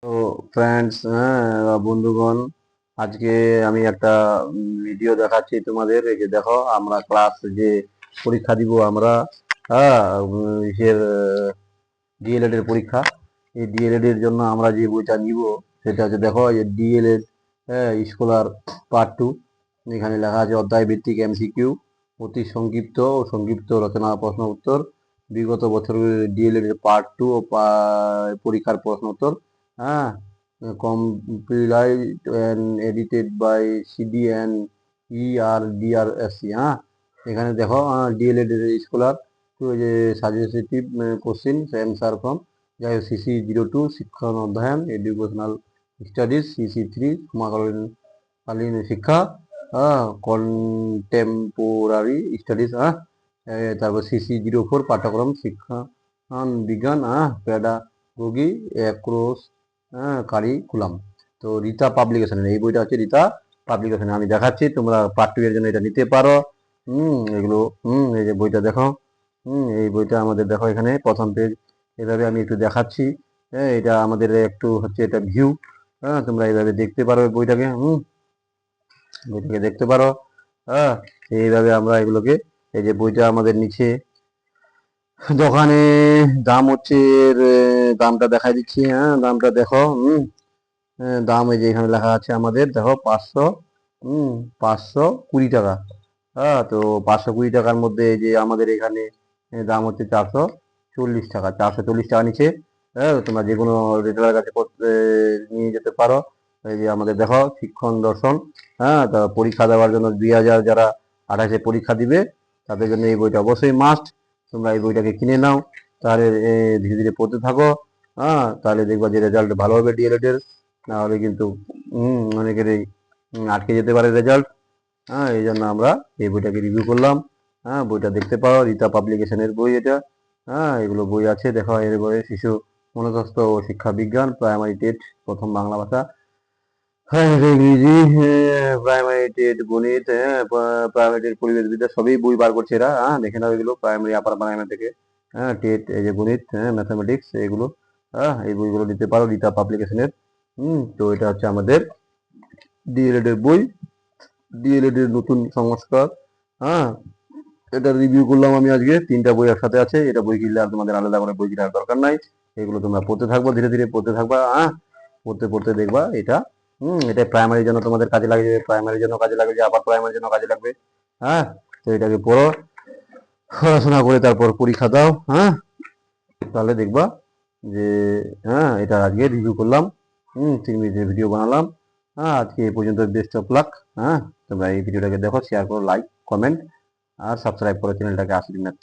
তো ফ্রেন্ডস, হ্যাঁ বন্ধুগণ, আজকে আমি একটা ভিডিও দেখাচ্ছি তোমাদের। এই যে দেখো, আমরা ক্লাস যে পরীক্ষা দিব আমরা, হ্যাঁ, ইসের ডিএলএড এর পরীক্ষা। এই ডিএলএড এর জন্য আমরা যে বইটা নিব সেটা হচ্ছে, দেখো, এই ডিএলএড স্কলার পার্ট 2। এখানে লেখা আছে অধ্যায় ভিত্তিক এমসিকিউ, অতি সংক্ষিপ্ত ও সংক্ষিপ্ত রচনা প্রশ্ন উত্তর, বিগত বছরের ডিএলএড এর পার্ট 2 ও পরীক্ষার প্রশ্ন উত্তর। হ্যাঁ, compiled and edited by CD and ERDRSC। হ্যাঁ, এখানে দেখো, ডিএলএড স্কলার তো যে সাজেস্টিভ কোশ্চিন অ্যান্সার ফ্রম, যাই হোক, CC02 শিক্ষণ অধ্যয়ন, এডুকেশনাল স্টাডিজ, CC3 সমকালীন শিক্ষা, কন্টেম্পোরারি স্টাডিজ, তারপর CC04 পাঠ্যক্রম শিক্ষা বিজ্ঞান, প্যাডাগোগি অ্যাক্রস কারিকুলাম। তো রীতা পাবলিকেশনের এই বইটা হচ্ছে রীতা পাবলিকেশন। আমি দেখাচ্ছি, তোমরা পার্ট 2 এর জন্য এটা নিতে পারো। এগুলো এই যে বইটা দেখো, এই বইটা আমাদের দেখো, এখানে প্রথম পেজ। এভাবে আমি একটু দেখাচ্ছি। হ্যাঁ, এটা আমাদের একটু হচ্ছে এটা ভিউ। হ্যাঁ, তোমরা এইভাবে দেখতে পারো বইটাকে, বইটাকে দেখতে পারো। হ্যাঁ, এইভাবে আমরা এগুলোকে, এই যে বইটা আমাদের নিচে দোকানে দাম হচ্ছে, এর দামটা দেখাই দিচ্ছি। হ্যাঁ, দামটা দেখো, দাম এই যে এখানে লেখা আছে আমাদের, দেখো, 520 টাকা। হ্যাঁ, তো 520 টাকার মধ্যে এই যে আমাদের এখানে দাম হচ্ছে 440 টাকা। 440 টাকা নিচে। হ্যাঁ, তোমরা যে কোনো রিটেলার কাছে নিয়ে যেতে পারো। এই যে আমাদের দেখো, শিক্ষণ দর্শন। হ্যাঁ, তা পরীক্ষা দেওয়ার জন্য 2000 যারা 28-এ পরীক্ষা দিবে তাদের জন্য এই বইটা অবশ্যই মাস্ট। তোমরা এই বইটাকে কিনে নাও, তাহলে ধীরে ধীরে পড়তে থাকো। হ্যাঁ, তাহলে দেখবা যে রেজাল্ট ভালো হবে ডিএলএড এর। না হলে কিন্তু অনেকেরই আটকে যেতে পারে রেজাল্ট। হ্যাঁ, এই জন্য আমরা এই বইটাকে রিভিউ করলাম। হ্যাঁ, বইটা দেখতে পারো, রীতা পাবলিকেশনের বই এটা। হ্যাঁ, এগুলো বই আছে, দেখো, এর বইয়ে শিশু মনস্তত্ত্ব ও শিক্ষা বিজ্ঞান, প্রাইমারি টেট, প্রথম বাংলা ভাষা, হ্যাঁ, ইংরেজি, প্রাইমারি টেট গণিত, প্রাইমারি টেট পরিবেশবিদ্যা, সবই বই বার করছে এরা। হ্যাঁ, দেখে নাও এগুলো, প্রাইমারি আপার প্রাইমারি থেকে। হ্যাঁ, টেট, এই যে গণিত, ম্যাথামেটিক্স, এগুলো। হ্যাঁ, এই বইগুলো নিতে পারো রীতা পাবলিকেশনের। তো এটা হচ্ছে আমাদের ডিএলএড এর বই, ডিএলএড এর নতুন সংস্কার। হ্যাঁ, এটা রিভিউ করলাম আমি আজকে। 3টা বই একসাথে আছে। এটা বই কিনলে আর তোমাদের আলাদা করে বই কেনার দরকার নাই। এগুলো তোমরা পড়তে থাকবো, ধীরে ধীরে পড়তে থাকবা। পড়তে পড়তে দেখবা এটা, এটা প্রাইমারির জন্য তোমাদের কাজে লাগবে, প্রাইমারির জন্য কাজে লাগবে, আপার প্রাইমারির জন্য কাজে লাগবে। হ্যাঁ, তো এটাকে পড়ো, পড়াশোনা করে তারপর পরীক্ষা দাও। হ্যাঁ, তাহলে দেখবা যে, হ্যাঁ, এটা আজকে রিভিউ করলাম। 3 মিনিটের ভিডিও বানালাম। হ্যাঁ, আজকে এই পর্যন্ত। Best of luck. হ্যাঁ, তোমরা এই ভিডিওটাকে দেখো, শেয়ার করো, লাইক, কমেন্ট আর সাবস্ক্রাইব করো চ্যানেলটাকে। আশীর্বাদ।